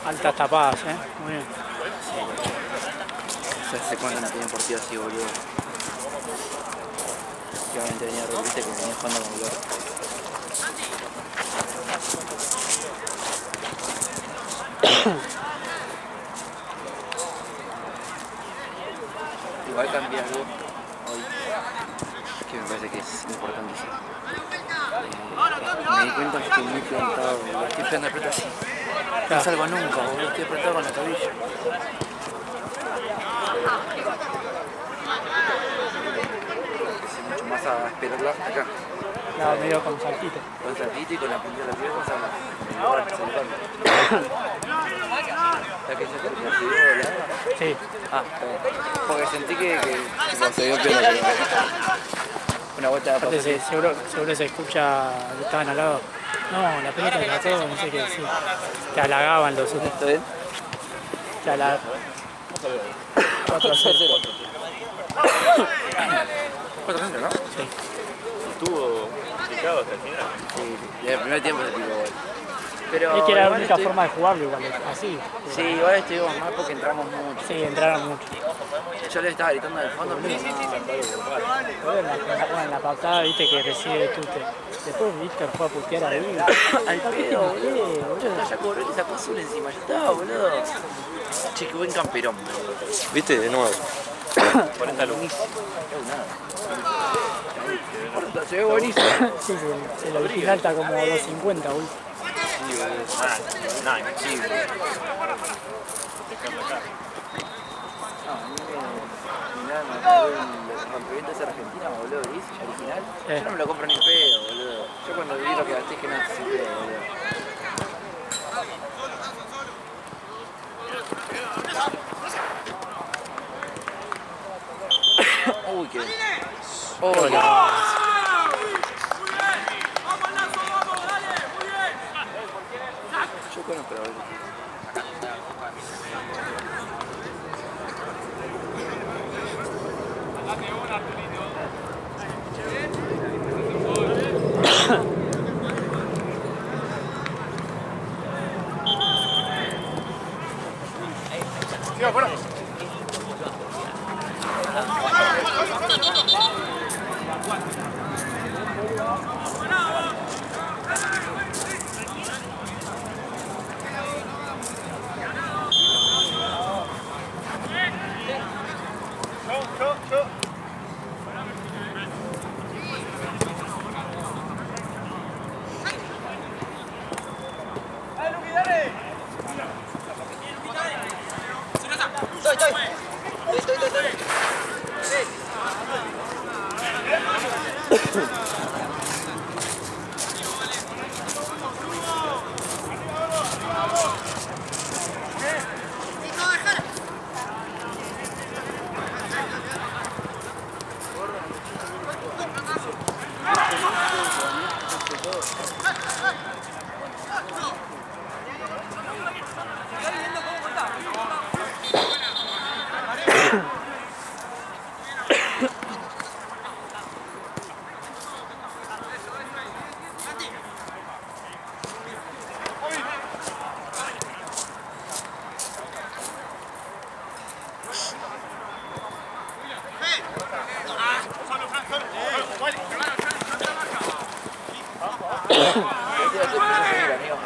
Altas tapadas, muy bien. Sí. ¿Hace cuánto no tenía un partido así, boludo? Que obviamente venía Rubite que venía jugando con Gloria. Igual cambié algo hoy que me parece que es importantísimo. Me di cuenta que estoy muy plantado, boludo. Estoy pegando el plato así. No salgo nunca, boludo. Estoy apretado con la tobillo. Es mucho más a esperarla acá. Claro, medio con saltito. Con saltito y con la puntilla de los pies, o sea, la que se acerca, ¿se dio la hora? Sí. Ah, está bien. Porque sentí que tipo, se dio pena. Una vuelta de Aparte, pasar. seguro se escucha que estaban al lado. No, la pelota de la todo, no sé qué decir. Te halagaban los otros. ¿Está bien? Te halagaban. 4-0. 4-0, ¿no? Sí. Estuvo complicado hasta el final. Sí, el primer tiempo se tiró gol. Pero Es que era la única estoy... forma de jugarlo igual, así. Sí, igual estuvimos mal porque entramos mucho. Sí, entraron mucho. Yo le estaba gritando del fondo, pero Bueno, en la pautada, viste, que recibe Tute. Después Víctor fue a putear ahí. al pedo, boludo. Ya cobró y sacó azul encima, ya estaba, boludo. Che, qué buen camperón, boludo. ¿Viste? De nuevo. 40 lucas. Se ve buenísimo. Sí, el original está como a 2.50, boludo. Sí, boludo. Nada, imposible. El rompimiento es Argentina, boludo, gris, original. Yo no me lo compro ni pedo, boludo. Yo cuando vi lo que gasté que no es sin pedo, boludo. Uy, qué... Oh, yo conozco la verdad.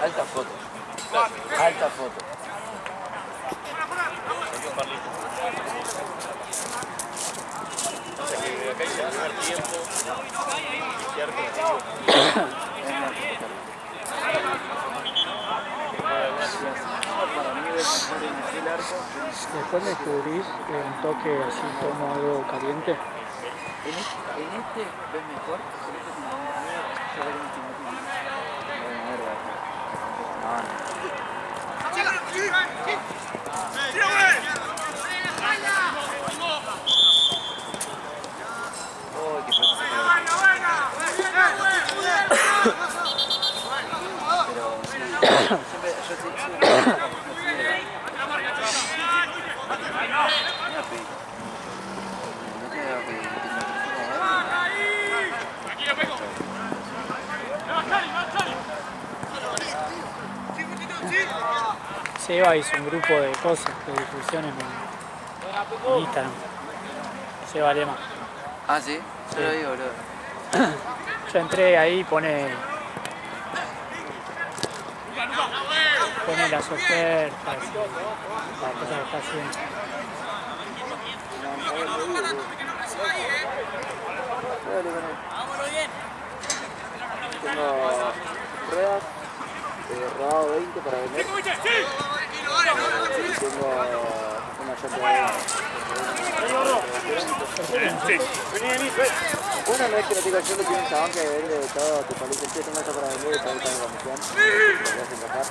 Alta foto. Alta foto. O sea que acá hice el primer tiempo. Después descubrís un toque así, tomo algo caliente. En este ves mejor. Seba hizo un grupo de cosas, de difusiones en Instagram. Seba Lema. Ah, sí, yo lo digo, boludo. Yo entré ahí y pone las ofertas, las cosas que está haciendo. Tengo ruedas, rodado 20 para vender. Tengo una una vez que lo digo yo, le tiene un chabón que vende de todo, tipo, le dice, tengo esto para vender y todo está en comisión. Lo voy a encajar.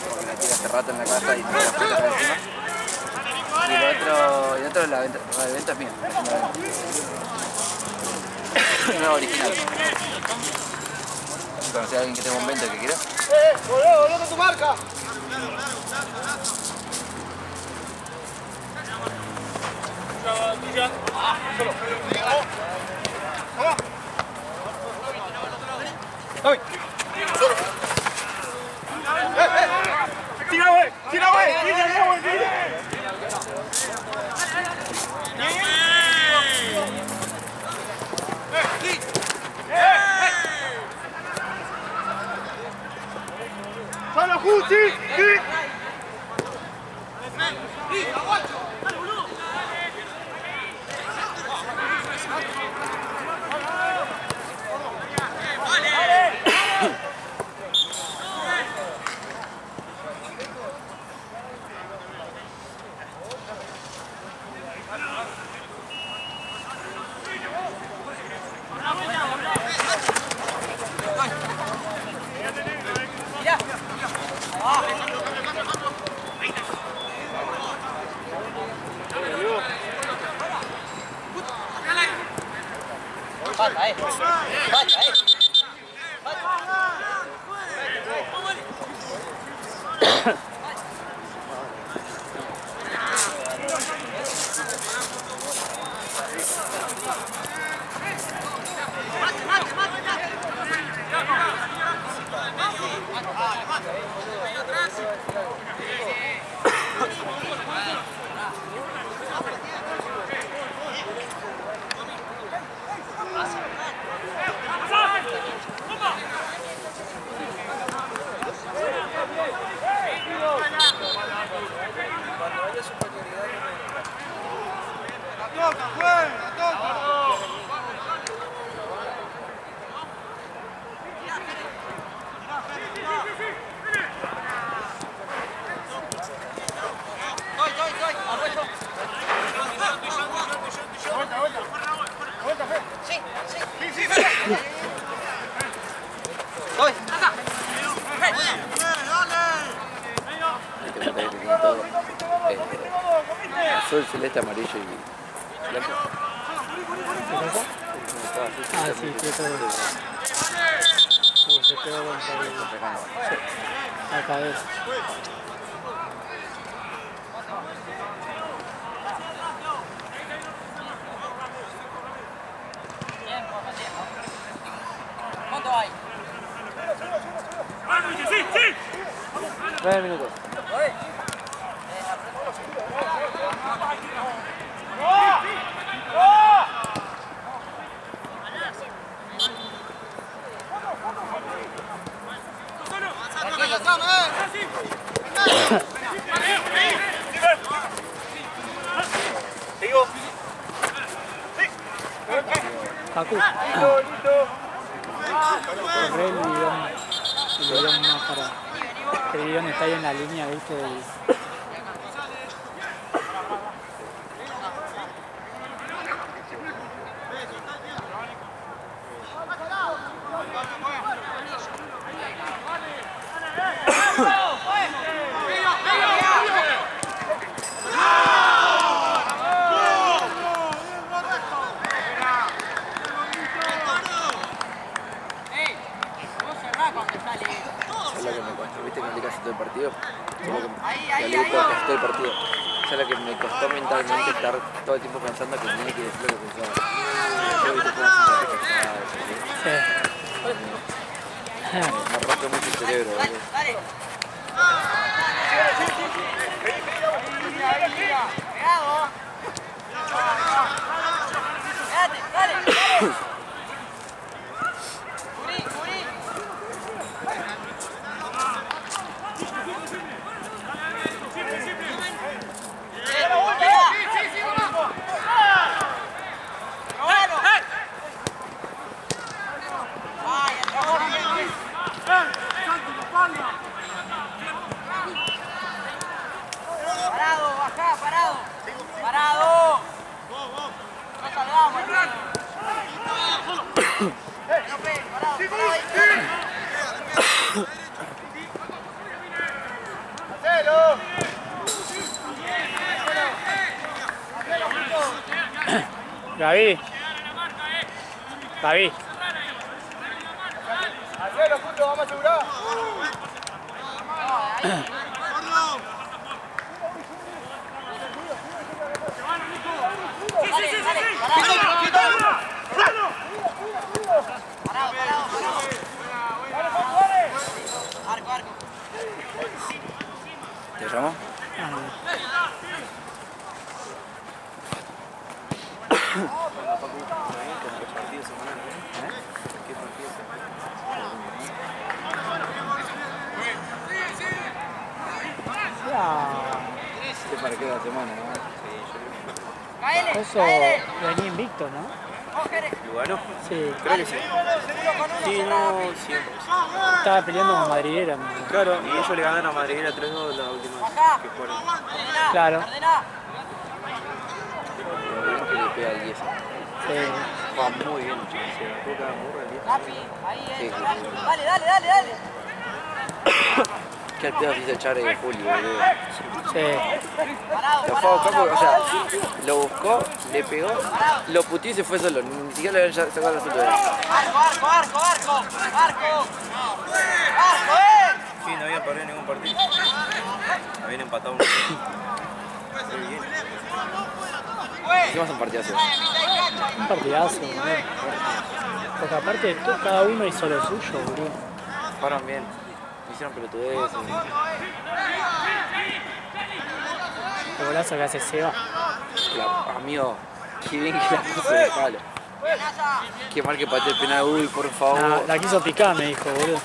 Porque la tira hace rato en la casa y no la puta para encima. Y el otro la venta es mía. Nueva original. ¿Conoces a alguien que tenga un 20 que quiera? ¡Boludo, con tu marca! Tuya. Solo. ¡Vamos! ¡Ay! ¡Solo! ¡Tira, güey! ¡Tira, güey! ¡Tira, güey! ¡Tira! ¡Solo, Justi! ¡Sí! Azul, celeste, amarillo y blanco. Ah, sí, todo. Se quedó con la cabeza. ¿Cuánto hay? 9 minutos. Facu. Corre el bidón más para... El bidón está ahí en la línea, ¿viste? Es lo que me costó mentalmente estar todo el tiempo pensando que tenía que decir lo que pensaba. Me rompe mucho el cerebro, boludo. Parado, bajá, parado. Parado. No salgamos, hermano. Gaby. Gaby. Hacelo, puto, vamos a asegurar. ¿Te llamo? Este partido de la semana, ¿no? Eso venía invicto, ¿no? ¿Lugano? Sí. Creo que sí. Sí, no, siempre. Estaba peleando con Madriguera. Claro, y ellos le ganaron a Madriguera 3-2 la última vez que fueron. Claro. Pero vimos que le pega al 10. Sí. Va muy bien, se enfoca muy bien. Sí, sí, sí. Dale. Que al pedo se hizo echar de Julio, boludo. Sí. Lo fue a buscar porque, o sea, lo buscó, le pegó, lo puteó y se fue solo. Ni siquiera le habían sacado el asunto de él. Arco. Sí, no habían perdido ningún partido. Habían empatado uno. Muy bien. Hicimos un partidazo. Un partidazo, boludo. Porque aparte cada uno hizo lo suyo, boludo. Jugaron bien. Hicieron pelotudeces. El golazo que hace Seba. Amigo, qué bien que la puso de palo. Qué mal que pateé el penal, uy, por favor. La quiso picar, me dijo, boludo.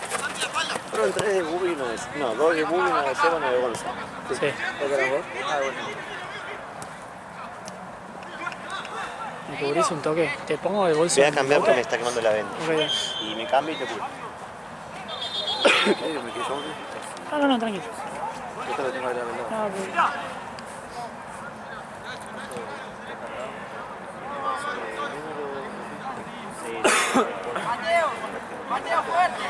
Fueron 3 de Bubi y 1 de... No, 2 de Bubi, 1 de Seba, 1 de Gonza. Sí. ¿Cuál eran vos? Ah, bueno. Me cubrís un toque. Te pongo de bolso. Voy a cambiar porque me está quemando la venda. Ok. Y me cambio y te cubro. ¿Qué? ¿Me quedé yo? No, tranquilo. Yo te lo tengo que ver. No, pues, Mateo fuerte.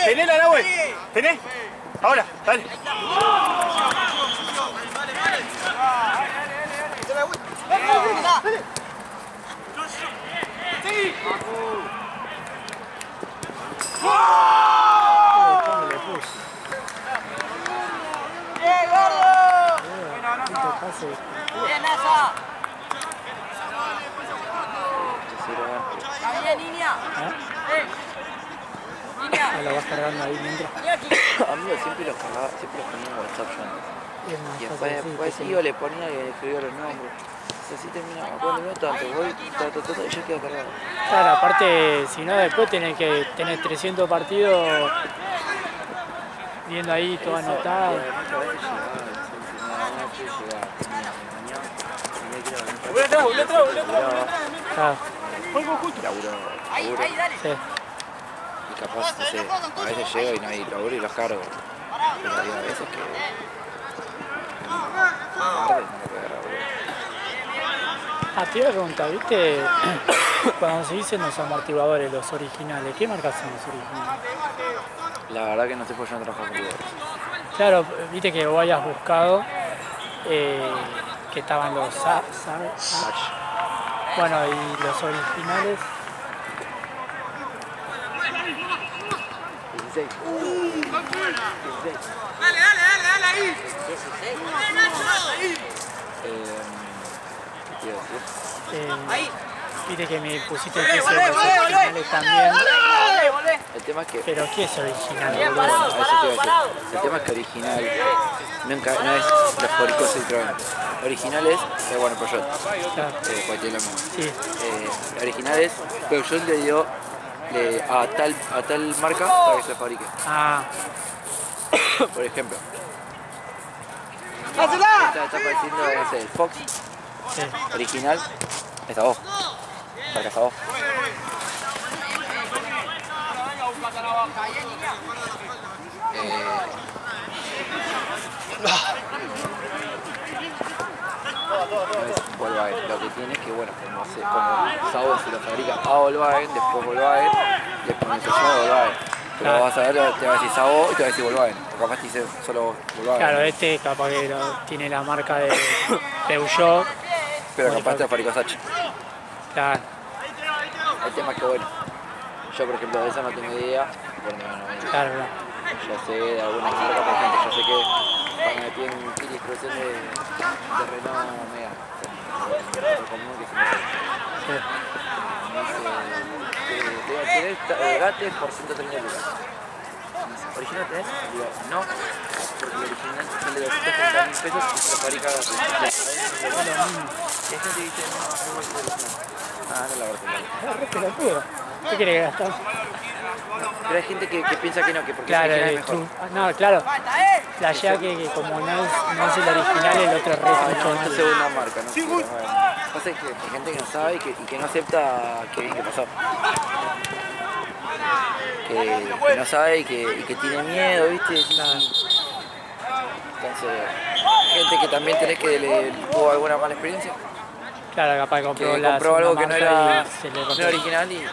Tenela, Nahuel. Tené. Ahora, dale. ¿cómo le puse? ¡Bien, gordo! Este pase. ¡Bien, Asa! ¿Está bien, niña? Niña. Lo vas cargando ahí mientras. Amigo, siempre los cargaba, siempre los ponía en WhatsApp yo antes. Es más Y fácil después así, iba, le ponía y le escribía los nombres. Así terminaba. Cuando veo tanto, voy, y ya queda cargado. Claro, aparte, si no, después tenés que tener 300 partidos viendo ahí todo anotado. Muchas veces llegaba, no sé, llegaba, tenía reunión, tenía que ir a la Claro, Ahí, dale. sí. y capaz, no sé, a veces llego y no hay laburo y los cargo. Pero había veces que tarde no me puede agarrar. Ah, te iba a preguntar, ¿viste? Cuando se dicen los amortiguadores, los originales, ¿qué marcas son los originales? La verdad que no sé por qué yo no trabajo con jugadores. Claro, viste que vos hayas buscado que estaban los bueno, y los originales. 16. 16. Dale ahí. ¿Qué te iba a decir? Ahí. Viste que me pusiste el precio de los originales también. Volvé. El tema es que Pero ¿qué es original, Bien, boludo? parado. eso te iba a decir. El tema es que original nunca, no es los fabricó Citroën. Original es bueno, Peugeot. Claro, Pues tiene lo mismo. sí, Original es Peugeot le dio a tal marca para que se fabrique. ah, Por ejemplo, ¡Hacela! está apareciendo, no sé, el Fox sí. original es a vos. Marcas a vos. Volkswagen. Lo que tiene es que, bueno, como Sauber se lo fabrica a Volkswagen, después Volkswagen, le pone el sello de Volkswagen. Pero Claro. vas a ver, te va a decir Sauber y te va a decir Volkswagen. O capaz te dice solo Volkswagen. Claro, este capaz que tiene la marca de Peugeot. Pero capaz te fabricó Sachi. Claro, El tema es que, bueno, yo por ejemplo de eso no tengo idea. Porque claro. yo sé de algunas marcas, por ejemplo, yo sé que cuando me piden kit de instrucción de Renault Mega, lo común que se me Sí. dice, ¿tenés gates por 130 lucas? ¿Original tenés? Digo, no, porque el original sale de 230.000 pesos y se lo fabrica gratis. Y hay gente que dice, no, no voy a ser original. Ah, no la verdad. Re pelotudo. ¿Qué querés gastar? Pero hay gente que piensa que no, que porque Claro, el original es es mejor. no, claro. Flashea que como no es el original, el otro es re No, trucho. es segunda marca, no sé. Bueno. Pasa que hay gente que no sabe y que no acepta que bien que pasó. Que no sabe y que tiene miedo, ¿viste? Entonces, gente que también tenés que le tuvo alguna mala experiencia, Claro, capaz que compró que la compró algo que no marca era, y se le no era rompió. original y...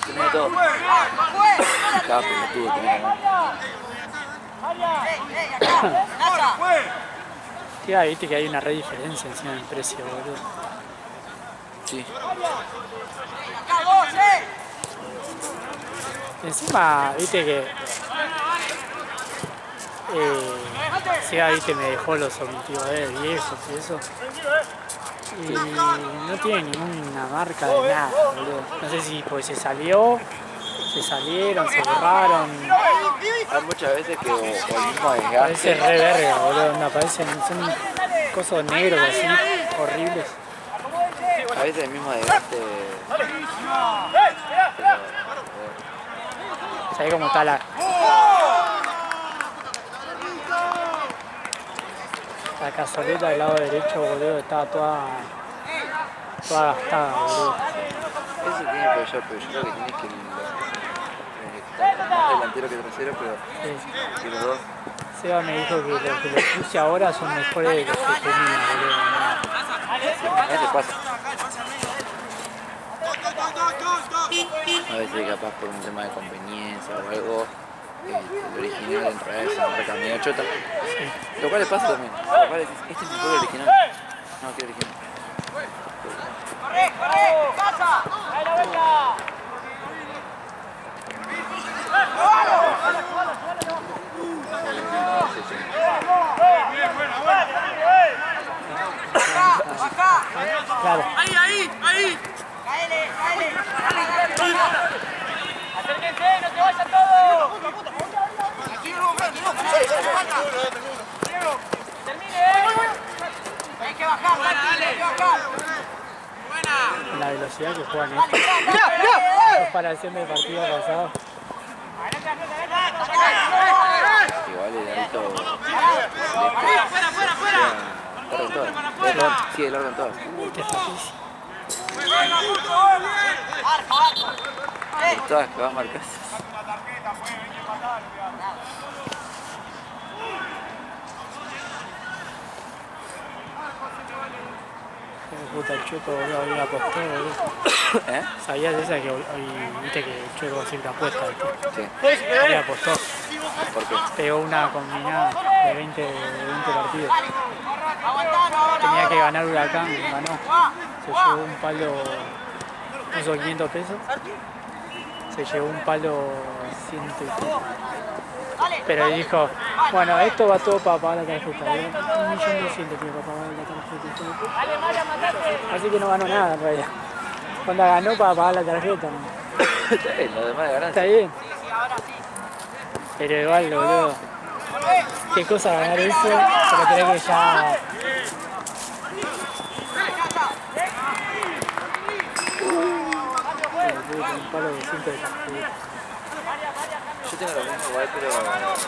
Tenía todo. Cada pelotudo tenía. Sí, viste que hay una re diferencia encima del precio, boludo. Sí. Encima, viste que Sega, viste, me dejó los amortiguadores viejos y eso. Y no tiene ninguna marca de nada, boludo. No sé si pues se salieron, se borraron. Hay muchas veces que o el mismo Parece desgaste, re verga, boludo. Me parecen, son cosas negros así, horribles. a veces el mismo desgaste. ¿Sabés cómo está la cazoleta del lado derecho, boludo? Estaba toda gastada, boludo. Eso tiene Peugeot, pero yo creo que tiene que más delantero que trasero, pero Sí. que los dos. Seba me dijo que los que le puse ahora son mejores de los que tenía, boludo. A veces pasa. A veces capaz por un tema de conveniencia o algo, el original en realidad es una marca medio chota. Lo cual le pasa también. Lo cual decís, este es mejor el original. No, que el original. ¡Corre! ¡Pasa! ¡Ahí la vuelta! Claro. ¡Ahí! ¡Caele! ¡Acérquense! ¡No te vayas todos! ¡Termine! Hay que bajar, dale, hay que bajar. La velocidad que juegan estos. ¡Mirá! comparación del partido pasado. Igual el alto. Sí, el orden todo. Qué difícil. Todas que vas marcas. Puta, el Chueco, boludo, hoy apostó, boludo. ¿Eh? ¿Sabías de esa que hoy, viste que el Chueco siempre apuesta, ¿viste? Sí. Hoy apostó. ¿Por qué? Pegó una combinada de 20 partidos. Tenía que ganar Huracán, ganó. Se llevó un palo, puso 500 pesos. Se llevó un palo 100 y pico. Pero dijo, bueno, esto va todo para pagar la tarjeta. 1.200.000 tiene para pagar la tarjeta. Así que no ganó nada en realidad. Cuando ganó para pagar la tarjeta. ¿No? Está bien, lo demás de ganancia. Está bien. Pero igual, boludo. Qué cosa ganar eso, pero creo que ya... Un palo de 5 de tarjeta. Yo tengo lo mismo igual, pero...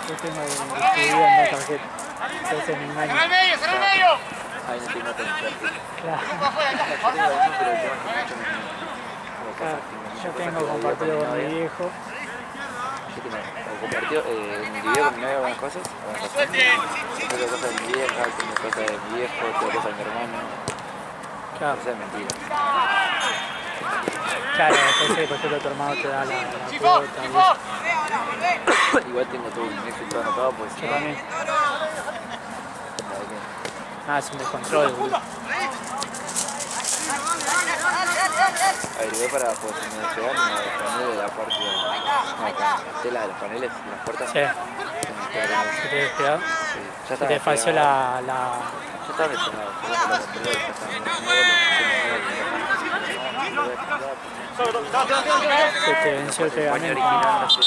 Yo tengo distribuido en dos tarjetas. Entonces me engaño. ¡Cerra el medio, cerra el medio! Ay, no tengo tanta tarjeta. Claro. Yo tengo lo mismo, pero yo no mucho Claro. Yo tengo compartido con mi viejo. Yo tengo compartido, dividido con mi novia algunas cosas. Tengo cosas de mi vieja, tengo cosas de mi viejo, tengo cosas de mi hermano. Claro. Eso es mentira. Claro, entonces por ejemplo tu hermano te da la ¡Chifo! cuota. ¡Chifo! Igual tengo todo mi ex y todo anotado, pues Yo también. no, Ah, es un descontrol, boludo. averigué para pues, si me despegan y me despegan de la parte de la tela de los paneles, de las puertas. Sí. ¿Se te despegado? Sí, ya Se está te falció despegado. la... Ya está despegado, yo lo compré, ya está. Se te venció el Compañía pegamento. original, no sé.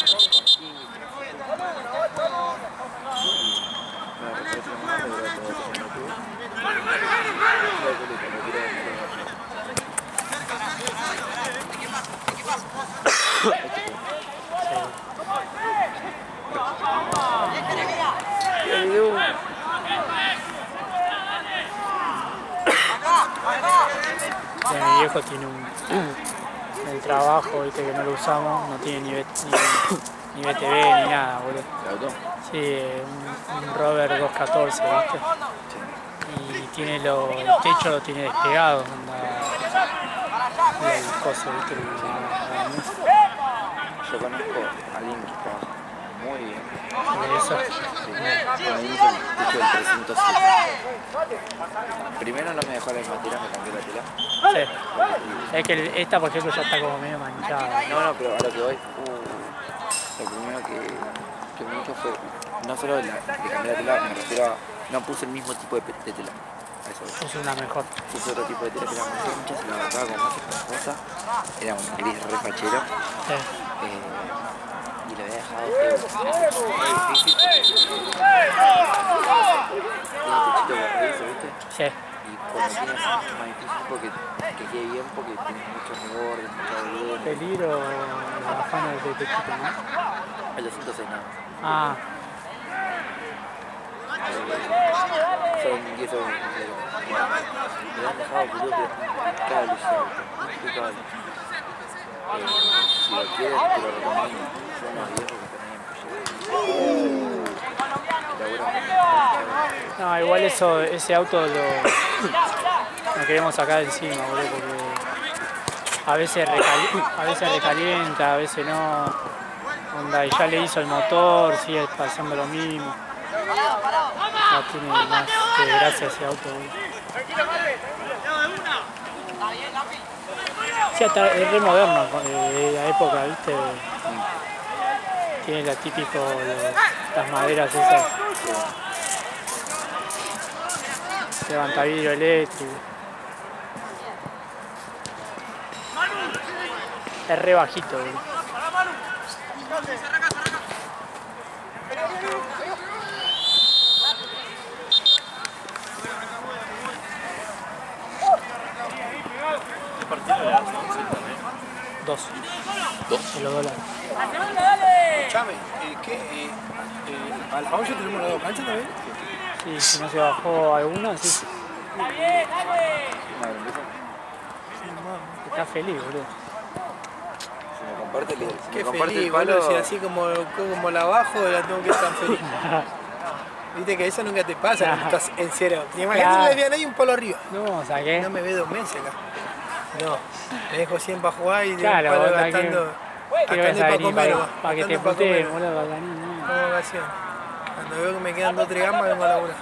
Mi viejo tiene un... el trabajo, viste, que no lo usamos, no tiene ni BTV ni nada, boludo. ¿El auto? Sí, un Rover 214, viste. Y tiene el techo lo tiene despegado, el coso, viste, la mesa. Yo conozco a alguien que trabaja muy bien. De eso. Sí, a mí me hizo el techo del 307. Primero no me dejó la misma tela, me cambió la tela. Sí. Es que esta, por ejemplo, ya está como medio manchada. No, pero a lo que voy, lo primero que me hizo fue, no solo de cambiar la tela, me refiero a, no puse el mismo tipo de tela. A eso voy. Es una mejor. Puse otro tipo de tela que era más ancha, se la abarcaba como más esponjosa, era un gris re fachero. Sí. Y lo había dejado feo. Era difícil porque tiene techito corredizo, ¿viste? Sí. Y cuando tienes es mucho más difícil porque que quede bien porque tienes muchos rebordes, mucha volumen. Peligro la fama de techito, ¿no? El 206 nada más. Ah, Son 10 euros. Me lo han dejado boludo, pero impecable ese auto, impecable. Si lo quieren, te lo recomiendo. Son unos viejos que están ahí no, igual ese auto lo queremos sacar de encima, boludo, porque a veces recalienta, a veces no. Onda, y ya le hizo el motor, sigue pasando lo mismo. No tiene más que gracia ese auto, boludo. Sí, hasta es re moderno, de la época, ¿viste? Tiene la típico de las maderas esas. Levantavidrio eléctrico. Es re bajito, boludo. Partido de Arsenal, sí, también. 2. ¿2? De los dólares. Escuchame, ¿a las 11 tenemos las 2 canchas también? Sí, si no se bajó alguna, sí. Está feliz, boludo. Si me comparte el, si Qué me comparte feliz, el palo, boludo, si así como la bajo, la tengo que estar feliz. Viste que eso nunca te pasa cuando estás en cero. Imagínate Claro. que le vean ahí un palo arriba. No, saqué. No me ve 2 meses acá. No, me dejo 100 para jugar y de Claro, un palo vos gastando. ¿Qué vas Gastando a para venir comer, para que te gastando pa' puteen, comer. boludo, para venir, no? Como ocasión. Cuando veo que me quedan 2 o 3 gamas, vengo a laburar.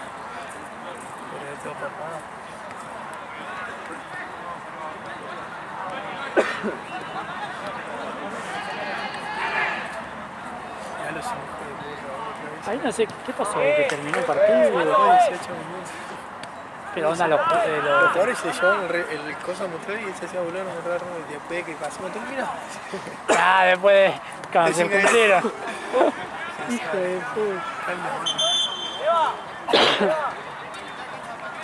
Pero esto es papá. Ya lo sé, hijo de puta, otra vez. Ahí no sé, ¿qué pasó? ¿Que terminó el partido? 18 minutos. Pero onda Los jugadores se llevaron el coso a mostrar y se hacía volar a mostrar y después de que pasó, me terminó. Ah, después de cuando se Decime. cumplieron. Hijo de puta.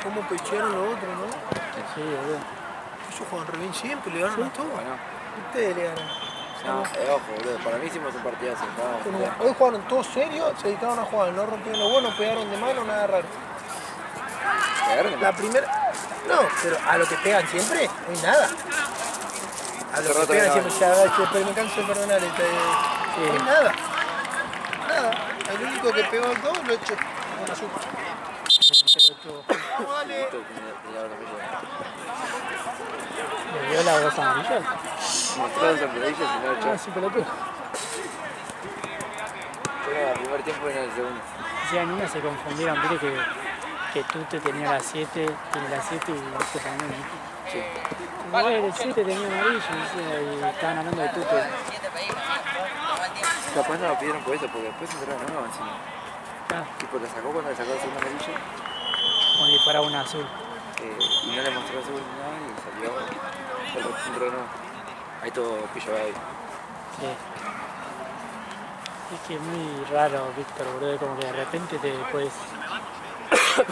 ¿Cómo pechearon los otros, no? Sí, boludo. Ellos juegan re bien siempre, le ganan a todos. Bueno, Ustedes le ganan. no, ojo, boludo. Para mí hicimos un partidazo. Hoy jugaron todos serios, se dedicaron a jugar, no rompieron los buenos, pegaron de mano, nada raro. La primera. No, pero a lo que pegan siempre, no hay nada. A lo que pegan siempre se agacha, pero me canso de perdonar. No hay nada. Nada. El único que pegó el 2 lo echó. Una super. Vamos, dale. ¿Le dio la dos amarillas? Mostró dos amarillas y no Ah, echó. sí, pelotudo. Era el primer tiempo y no el segundo. Sí, en una se confundieron, viste que Tute tenía la 7, tiene la 7 y este también. Sí. Como el 7 tenía amarillo, decía, y estaban hablando de Tute. Capaz no lo pidieron por eso, porque después entraron nuevos encima. Ah, Tipo, la sacó cuando le sacó el segundo amarillo como si fuera una azul. y no le mostró el segundo nada y salió el resto nuevo. Ahí todo pillo ahí. Sí. Es que es muy raro, Víctor, boludo, como que de repente te puedes...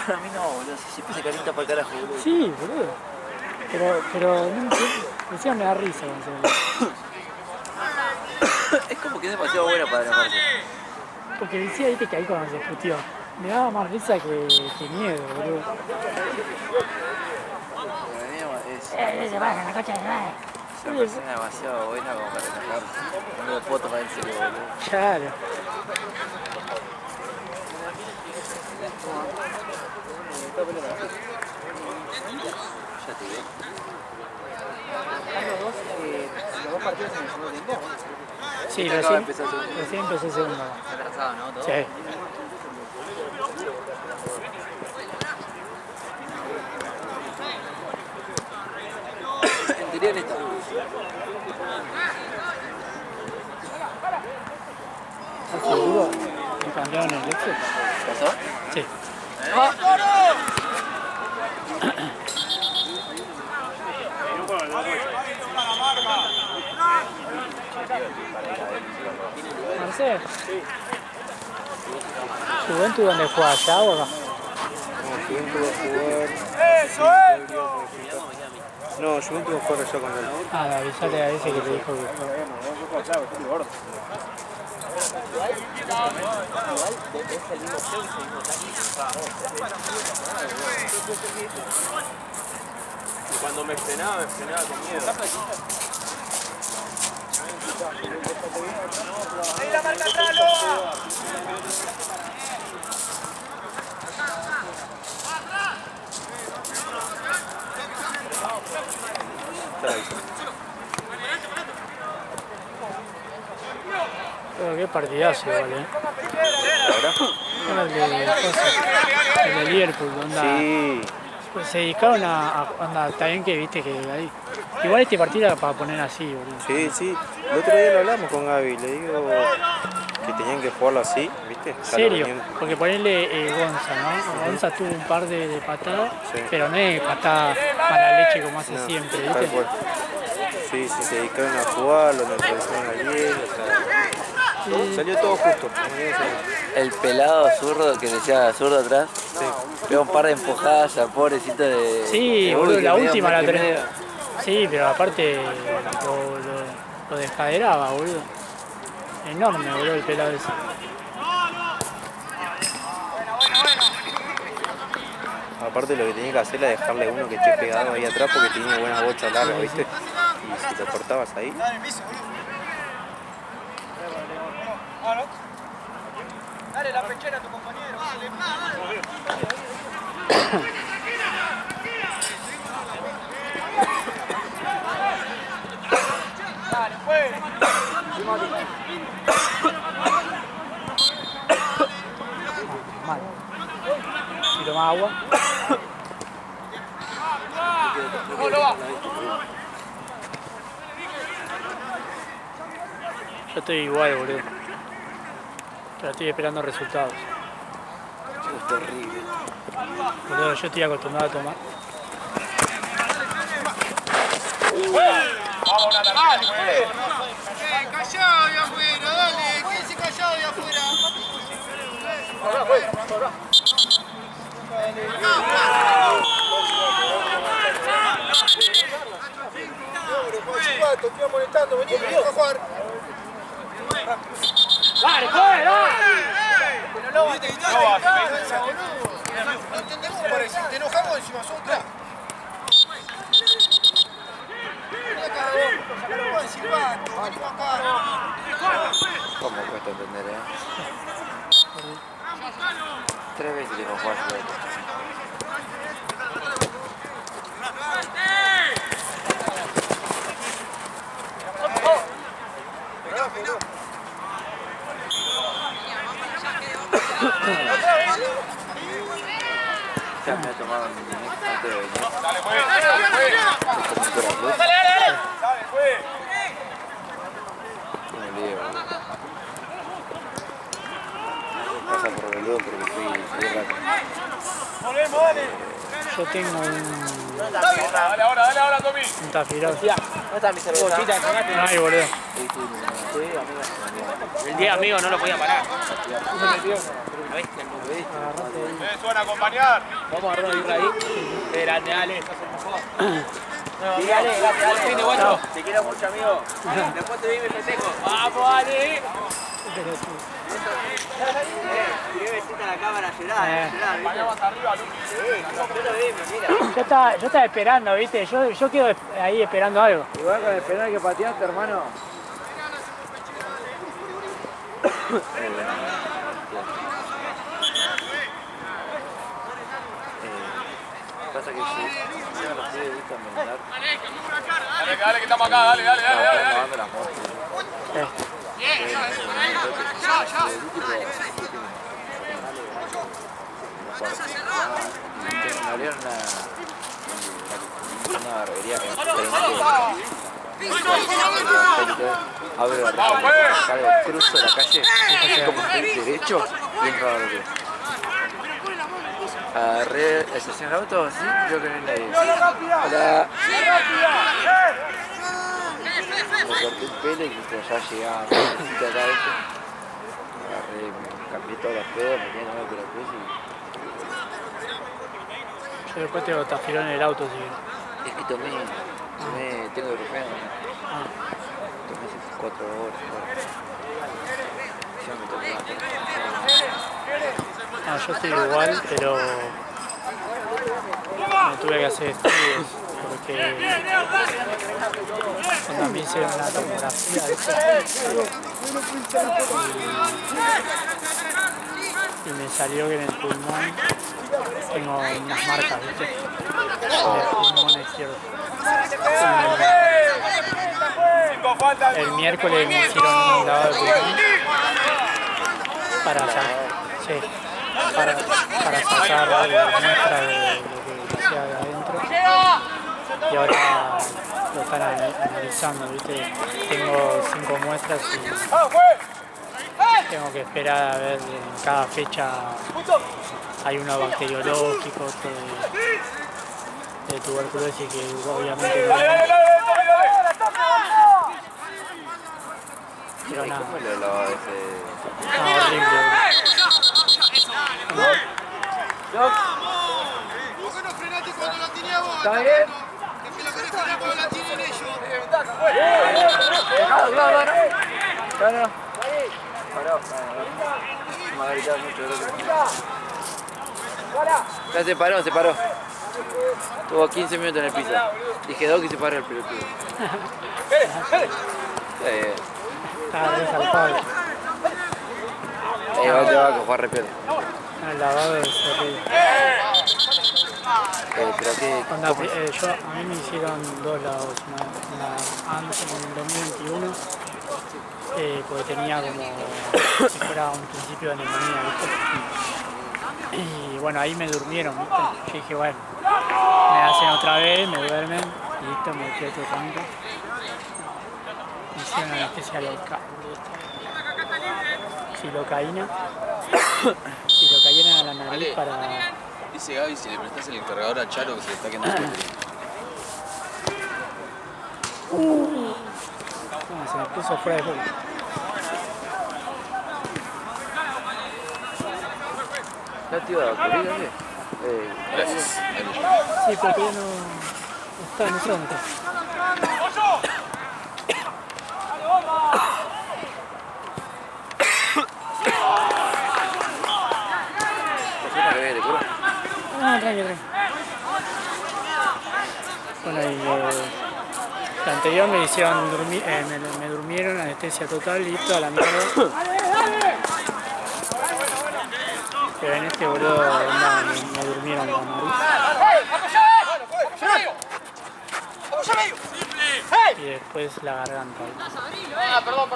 Para mí no, boludo, si siempre se calienta para el carajo, boludo. Sí, boludo. Pero no entiendo. Decía me da risa cuando se me... Es como que es demasiado buena para enojarse. Porque decía, viste, que ahí cuando se discutió, me daba más risa que miedo, boludo. Para mí es Se baja la cocha de madre. una persona demasiado buena como para enojarse. No lo puedo tomar en serio, boludo. Claro. Ya te digo. Los dos partidos en el segundo tiempo. Sí, Acaba de recién empezar el segundo. empezó el segundo. Atrasado, ¿no? Todo. Sí. En teoría en esta. ¿Estás seguro? ¿Me cambiaron el Excel? ¿Pasó? Sí. Marcel. ¿Juventud dónde juega? ¿Allá o acá? Juventus va a jugar. No, Juventus va a jugar allá con él. Ah, avisale a ese que te dijo que... Cuando me frenaba con miedo. ¡Ahí la marca atrás, Loa! Pero qué partidazo igual, ¿Ahora? Era el de Liverpool, onda. Sí. Pues se dedicaron a onda, está bien que viste que ahí. Igual este partido era para poner así, boludo. Sí, sí. El otro día lo hablamos con Gaby. Le digo que tenían que jugarlo así, ¿viste? ¿En serio? Porque ponerle Gonza, ¿no? Gonza tuvo un par de patadas, Sí. pero no es patada mala leche como hace No, siempre, tal ¿viste? cual. Sí, sí, se dedicaron a jugarlo, neutralizaron a 10, o sea, salió todo justo. El pelado zurdo que decía zurdo atrás. Sí. Pegó un par de empujadas al pobrecito de. Sí, de boludo, Uy, la que medio última la metro y tenés. medio. Sí, pero aparte Lo descaderaba, boludo. Enorme, boludo, el pelado ese. Aparte lo que tenía que hacer era dejarle uno que esté pegado ahí atrás porque tiene buenas bochas largas, ¿viste? Y si lo cortabas ahí... Dale la pechera a tu compañero. Dale, fue. Mal. Si toma agua. Yo estoy igual, boludo. Pero estoy esperando resultados. Es terrible. Boludo, yo estoy acostumbrado a tomar. Vamos, Natal, güey. Callado de afuera, dale. Quédense callado de afuera. Te estoy molestando, vení, a jugar. ¡Dale, corre, dale! No entendemos, parece. Te enojamos encima, son tres. Vení acá, vos, silbato, venimos acá. ¿Cómo cuesta entender, eh? 3 veces le digo jugar a jugar. Ya me he tomado mi antes de venir. Dale, güey. Dale, güey. Dale, güey. No me lío. Pasa por boludo porque fui rato. Volvemos, dale. Yo tengo Dale ahora, Tommy. un tafirón. ¿Dónde está mi cerveza? No hay, boludo. Sí, amigo. El día amigo no lo podía parar. Suena a acompañar. Vamos a agarrar birra ahí. Grande, dale. Dale, Chao. te quiero mucho, amigo. Después te vi mi festejo. Vamos, dale. Tiré besita a la cámara, llorá, Vayamos arriba, Luqui. Yo estaba esperando, ¿viste? Yo quedo ahí esperando algo. Igual con el penal que pateaste, hermano. Pasa que si no los pibes gustan merendar, Dale, que estamos acá, dale. estamos dando las muertes. Me abrieron una barbería abro la salgo, cruzo la calle, como estoy derecho, bien raro lo que es. Agarré, estacioné el auto, sí, creo que no hay nadie. Hola. Me corté el pelo y ya llegaba un poquito acá adentro. Agarré, me cambié todos los pedos, me quedé en el pelo Yo después tengo tafirón en el auto, si querés. y es que tengo ibuprofeno. Tomé hace 4 horas. Ya me tomé No, yo estoy igual, pero me tuve que hacer estudios porque cuando me hicieron una tomografía, y me salió que en el pulmón tengo unas marcas, ¿viste? En el pulmón izquierdo. El miércoles me hicieron un lavado de pulmón para sacar la muestra de lo que decía de adentro. Y ahora lo están analizando, ¿viste? Tengo 5 muestras y tengo que esperar a ver en cada fecha. Hay uno bacteriológico, otro de tuberculosis que obviamente no. Pero nada. ¿Cómo lo lavaba ese? No, horrible. ¿Por qué no frenaste cuando la tenía vos? ¿Está bien? Que lo querés frenar cuando la tienen ellos. claro. Claro. Paró. Me ha gritado mucho, creo que... Ya se paró. Tuvo 15 minutos en el piso. Dije Doc y se paró el pelotudo. Estaba resaltado. Va a jugar re peor. El lavado es horrible. Pero que... Onda, a mí me hicieron 2 lavados. Una antes, en el 2021, porque tenía como si fuera un principio de neumonía, ¿viste? Y bueno, ahí me durmieron, ¿viste? Yo dije, bueno, me hacen otra vez, me duermen, y listo, me quedo tranquilo. Me hicieron anestesia local, silocaína a la nariz para... Dice Gaby si le prestas el encargador a Charo que se le está quedando el No, se me puso fuera de juego. ¿No te iba a ocurrir, Gracias. Sí, pero todavía no está, no sé dónde está. No, tranqui. Bueno, y la anterior me hicieron dormir, me durmieron, anestesia total, listo, a la mierda. Pero en este boludo me durmieron la nariz. Y después la garganta. Perdón.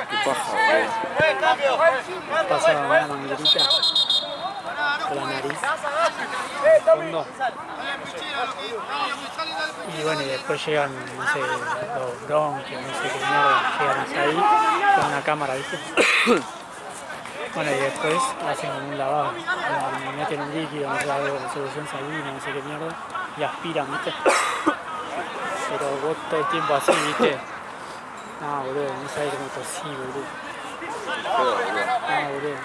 Qué paja, Pasaba una manguerita por la nariz, fondo. Y bueno, y después llegan, no sé, los bronquios, no sé qué mierda, llegan hasta ahí con una cámara, ¿viste? Bueno, y después hacen como un lavado, me meten un líquido, no sé, algo de solución salina, no sé qué mierda, y aspiran, ¿viste? Pero vos todo el tiempo así, ¿viste? No, boludo, no sabés cómo tosí, boludo. No, boludo.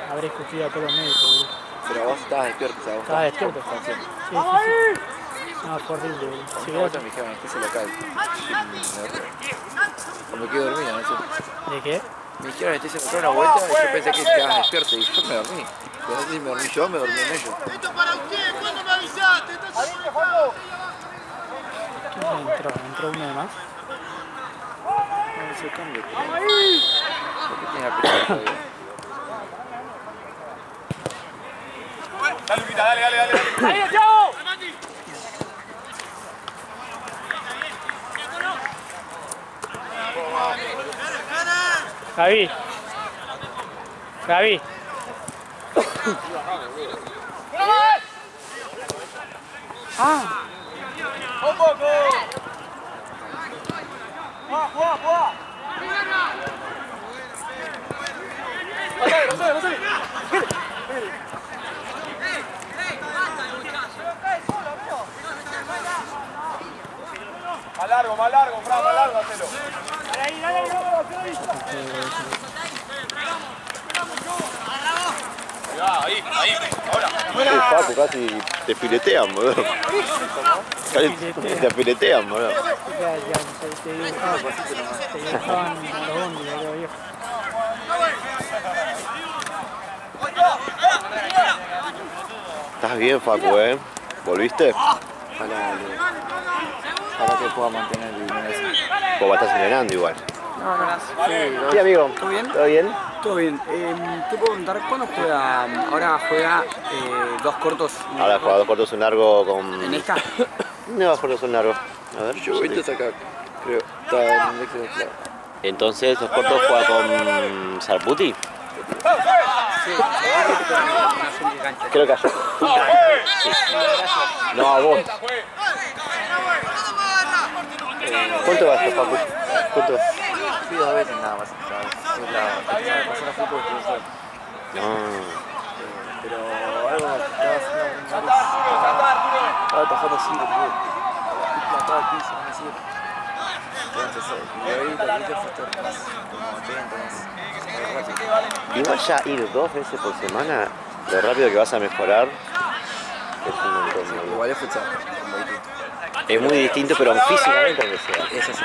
Habré escupido a todos los médicos, boludo. Pero vos estabas despierto, o sea, vos Estaba despierto. Sí. No, fue horrible, boludo. Sí, vos me dijeron que se local. O me quedo dormido, no sé. ¿De qué? Me dijeron anestesia local una vuelta y yo pensé que estabas despierto y yo me dormí. Pero no sé si me dormí yo o me dormí en ellos. Esto para usted, ¿cuándo me avisaste? ¿Quién entró uno de más? No se cambia. ¿Por qué tienes la pelota todavía? Dale, Luquita, dale. ¡Ahí, chao! Gaby. Ah. ¡Un poco! ¡Juá! ¡Pasale! Más largo, Fran, hacelo. Dale, ahí, ahora. Paco, casi te filetean, boludo. Casi te filetean, boludo. Te dibujaban los bondis, boludo, viejo. Estás bien, Facu, ¿Volviste? Para que pueda mantener el nivel. Vos estás entrenando igual. No. Sí, amigo. ¿Todo bien? ¿Todo bien? Todo bien. ¿Te puedo preguntar cuándo juega? Ahora juega 2 cortos. Ahora juega 2 cortos, un largo con... ¿En esta? No, 2 cortos, un largo. A ver, Yo ahorita está acá, creo. Está en el éxito, claro. Entonces, 2 cortos juega con Sarputi. Sí. Creo que ayer. Sí. No, vos. ¿Cuánto vas, Facu? ¿Cuánto vas? Fui 2 veces nada más. Es la persona que pasó la fútbol que fue. No. Pero algo estaba haciendo estaba atajando así, boludo. Plantado al piso, no sé. Y ahí la grita fue como atento, más. Igual ya ir 2 veces por semana, lo rápido que vas a mejorar es un montón, boludo. Igual es futsal, como distinto. Es muy distinto, pero físicamente aunque sea. Es así.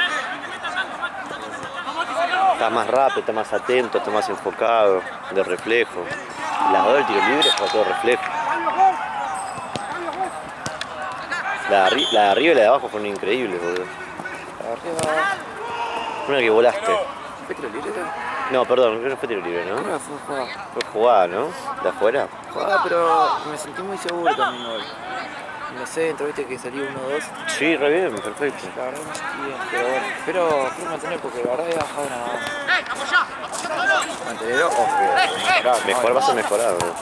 Estás más rápido, estás más atento, estás más enfocado, de reflejo. Las dos del tiro libre fue todo reflejo. La de arriba y la de abajo fueron increíbles, boludo. La de arriba. Una que volaste. ¿Fue tiro libre? No, perdón, creo que no fue tiro libre, ¿no? Creo que fue jugada. Fue jugada, ¿no? ¿De afuera? Jugada, pero me sentí muy seguro también hoy. En el centro, viste que salió 1-2. Sí, re bien, perfecto. La verdad me sentí bien, pero bueno. Espero mantener porque la verdad he bajado una. Mantener o Mejor vas a mejorar, boludo.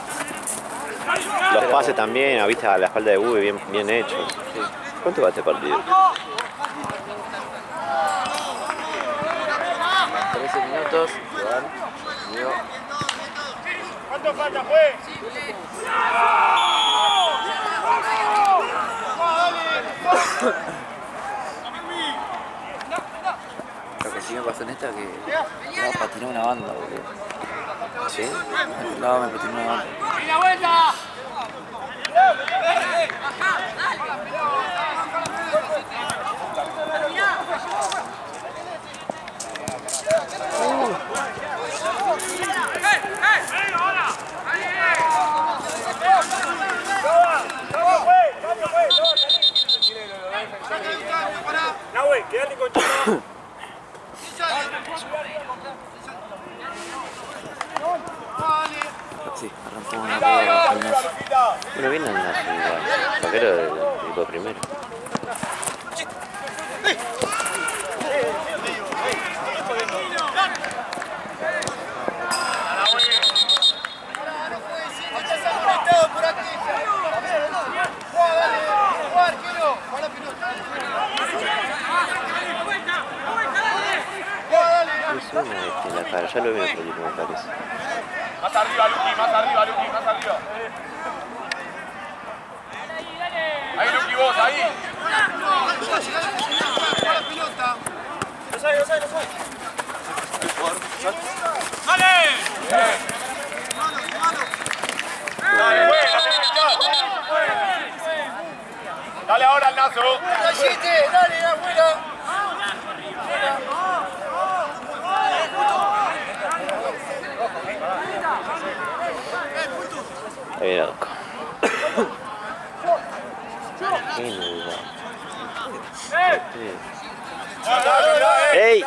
Los pases también, viste, a la espalda de Bube, bien hechos. Sí. ¿Cuánto va este partido? 13 minutos. Igual. ¿Cuánto falta, pues? Lo que sí me pasó en esta es que me patinó una banda, boludo. ¿Sí? No, me patinó una banda. ¡Y la vuelta! Nahuel, quédate con Chino. Sí, arrancó una rueda al Nazo. Bueno, bien al Nazo igual. Saquero del equipo primero. Es una en la cara, ya lo vi en otro equipo, me parece. Más arriba, Luqui, más arriba, Luqui, más arriba. Ahí, Luqui, vos, ahí. Lo sé. ¡Dale! Dale, dale ahora al Nazo. Dale, afuera. Ahí viene Arco. Qué nuda. ¡Ey!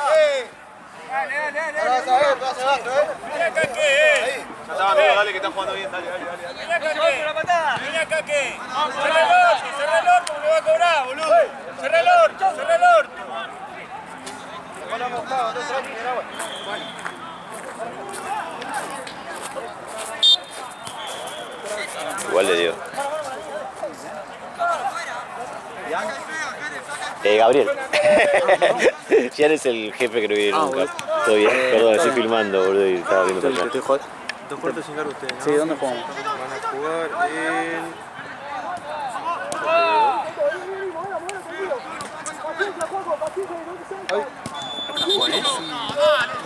Vení acá, ¿qué? Ya está, amigo, dale que está jugando bien, dale. Vení acá, ¿qué? Cerra el orto, me va a cobrar, boludo. Cerra el orto. Igual le dio. Gabriel. Gian es el jefe que no viene nunca. Todo bien, perdón, estoy filmando, boludo, y estaba viendo para allá. Dos cuartos sin cargo ustedes, ¿no? Sí, ¿dónde jugamos? Van a jugar en...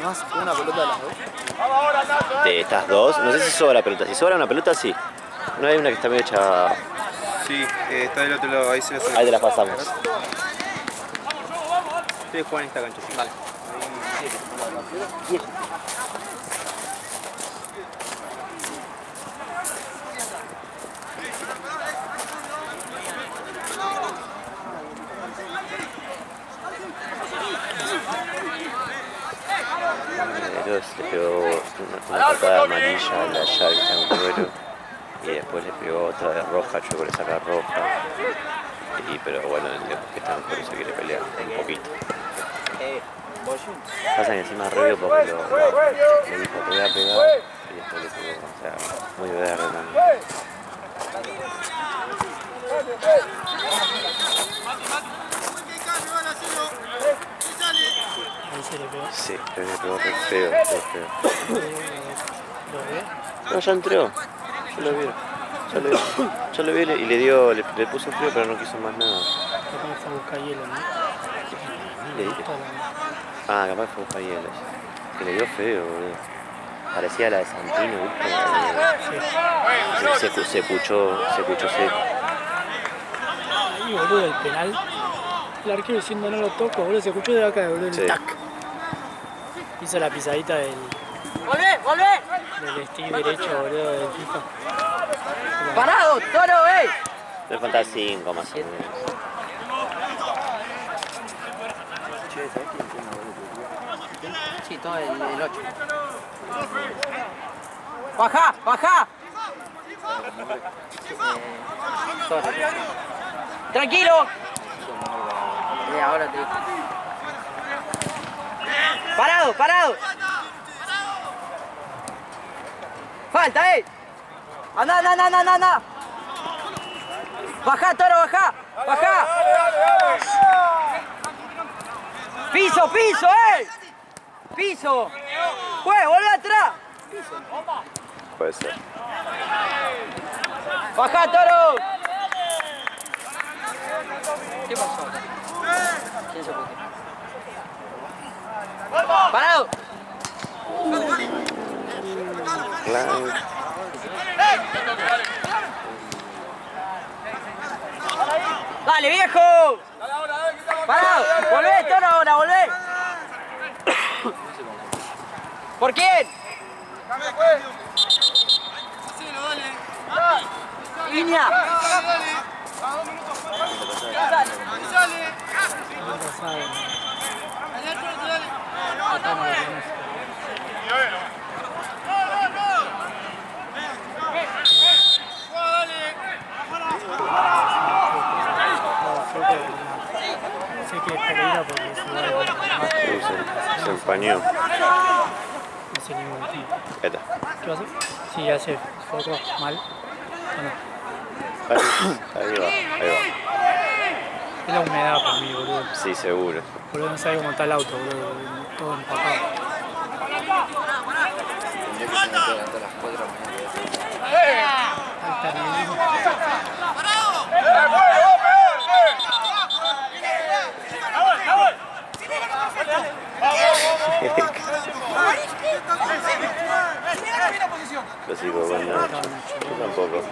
Más una pelota de las dos. De estas dos, no sé si sobra pelota. Si sobra una pelota, sí. No hay una que está medio hecha. Sí, está del otro lado, ahí se la saca. Ahí te la pasamos. Ustedes juegan en esta cancha, sí. Vale. Le pegó una patada amarilla a la llave que está en cuero y después le pegó otra de roja, yo creo que le saca roja. Pero bueno, el que está en cuero se quiere pelear un poquito. Pasa que encima Rubio porque le dijo que voy a pegar y después le pegó, o sea, muy verde también. Ahí se le pegó. Sí, pero le pegó re feo, re feo. ¿Lo ve? No, ya entró. Ya lo vi y le puso frío, pero no quiso más nada. Capaz fue a buscar hielo, ¿no? Le dije. Ah, capaz fue a buscar hielo. Que le dio feo, boludo. Parecía la de Santino, ¿viste? Se puchó seco. Ahí, boludo, el penal. El arquero diciendo no lo toco, boludo, se escuchó de acá, boludo, el Sí. tac. Hizo la pisadita del stick derecho, boludo, del FIFA. ¡Parado, Toro, Le faltan 5 más o menos. Che, ¿sabes quién tiene una bola? Sí, todo el 8. ¡Baja! ¡Baja! ¡Tranquilo! Ahora te digo. ¡Parado, parado! ¡Falta, ¡Anda, anda, anda, anda, anda! ¡Baja, Toro, baja! ¡Baja! ¡Piso, piso, ¡Piso! ¡Juez, volvé atrás! Puede ser. ¡Baja, Toro! ¿Qué pasó? ¿Quién se fue? ¡Parado! Clank. ¡Dale, viejo! ¡Parado! ¡Volvé, Toro, ahora, volvé! ¿Por quién? ¡Línea! Sé que es Pereira porque Se empañó. no sé ningún tipo. Ahí está. ¿Qué va a hacer? Sí, hace foco mal. ¿O no? Ahí va, ahí va. Es la humedad para mí, boludo. Sí, seguro. Boludo, no sabe cómo está el auto, boludo. Todo empapado. Tendría que tener que levantar a las 4 de la mañana. Ahí está, negro. Yo sigo con Nacho. Yo tampoco.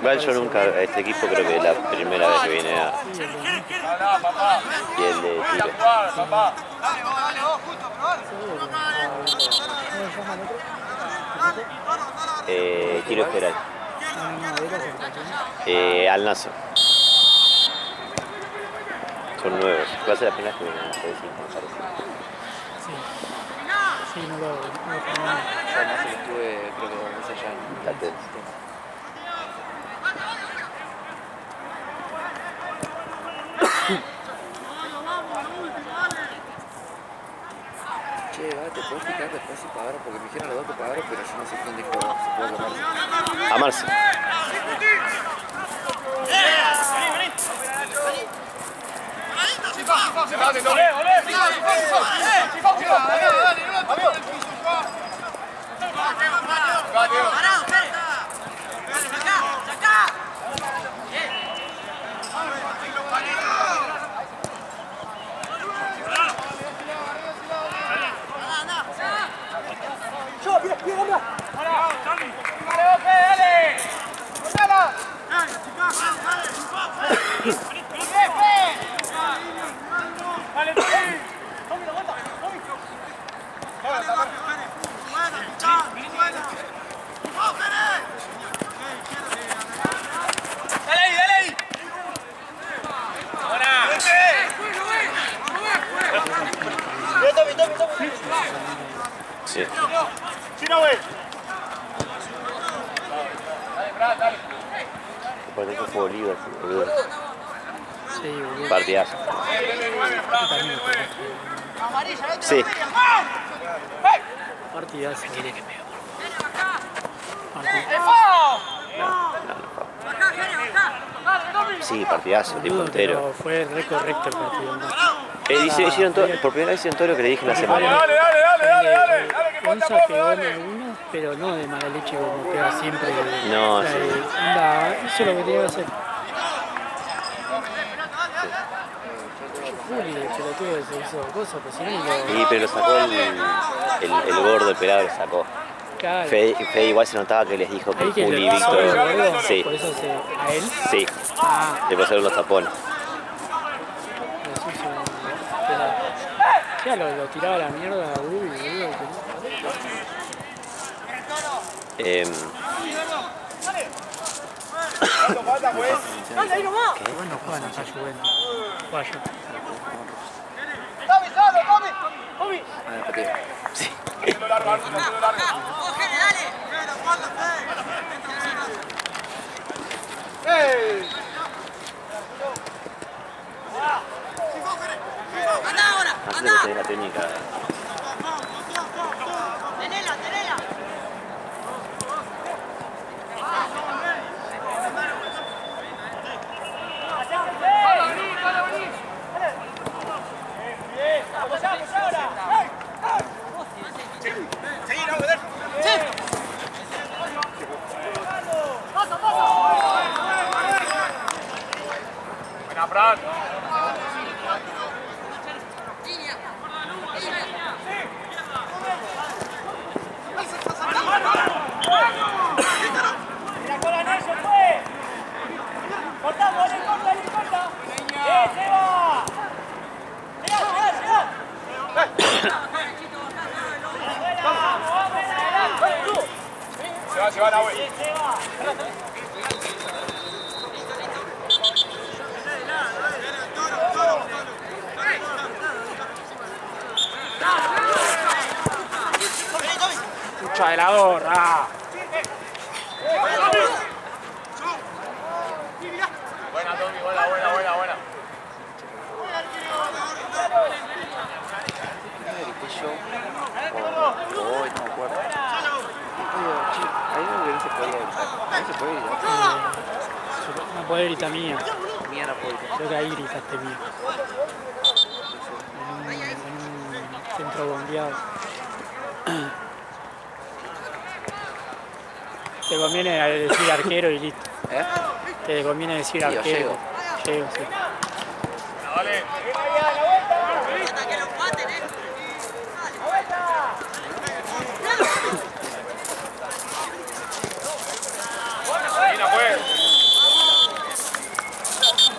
Igual yo nunca, a este equipo creo que es la primera vez que viene a... Y el de tiro. Tiro esperal. Al Nazo. Son nuevos. Va a ser la primera vez que vienen a hacer eso, me parece. Sí, no lo Yo además estuve, creo que 2 veces allá en La tensa. Che, va, te puedes fijar después si pagaron, porque me dijeron los dos que pagaron, pero yo no sé quién dijo se puede llamarse. Amarse. Sí. Por eso fue Bolívar, boludo. Sí, boludo. Partidazo. Sí. Partidazo. Sí, partidazo, tipo Boludo, entero. pero fue re correcto el partido, ¿no? Hicieron todo, por primera vez hicieron todo lo que le dije la semana. Gonza pegó en algunos, pero no de mala leche como pega siempre. No, O sea, sí. hizo lo que tenía que hacer. Juli, el pelotudo se hizo cosas, pues si no ni lo... Sí, pero lo sacó el gordo, el pelado lo sacó. Claro. Fede igual se notaba que les dijo que Ahí que Juli y le pasó el Víctor. gordo, Sí, por eso a él. sí. Ah, Le pasaron los tapones. eso Ya lo tiraba a la mierda a Uy, boludo. ¿Qué? Bueno, Juan, está lloviendo. Vaya. Ah, partido. Sí. Antes de que te dé la técnica. Buena, Fran. Se va la web. Lucha de la gorra. Buena, Tommy, buena. Grité yo. Hoy no me acuerdo. Hay algo que no se podía gritar. No se puede gritar. No puede gritar mía. Mía no puede gritar. Creo que ahí gritaste mía. En un centro bombeado. Te conviene decir arquero y listo. ¿Eh? Te conviene decir Sí, o arquero. llego. Llego, sí. Dale.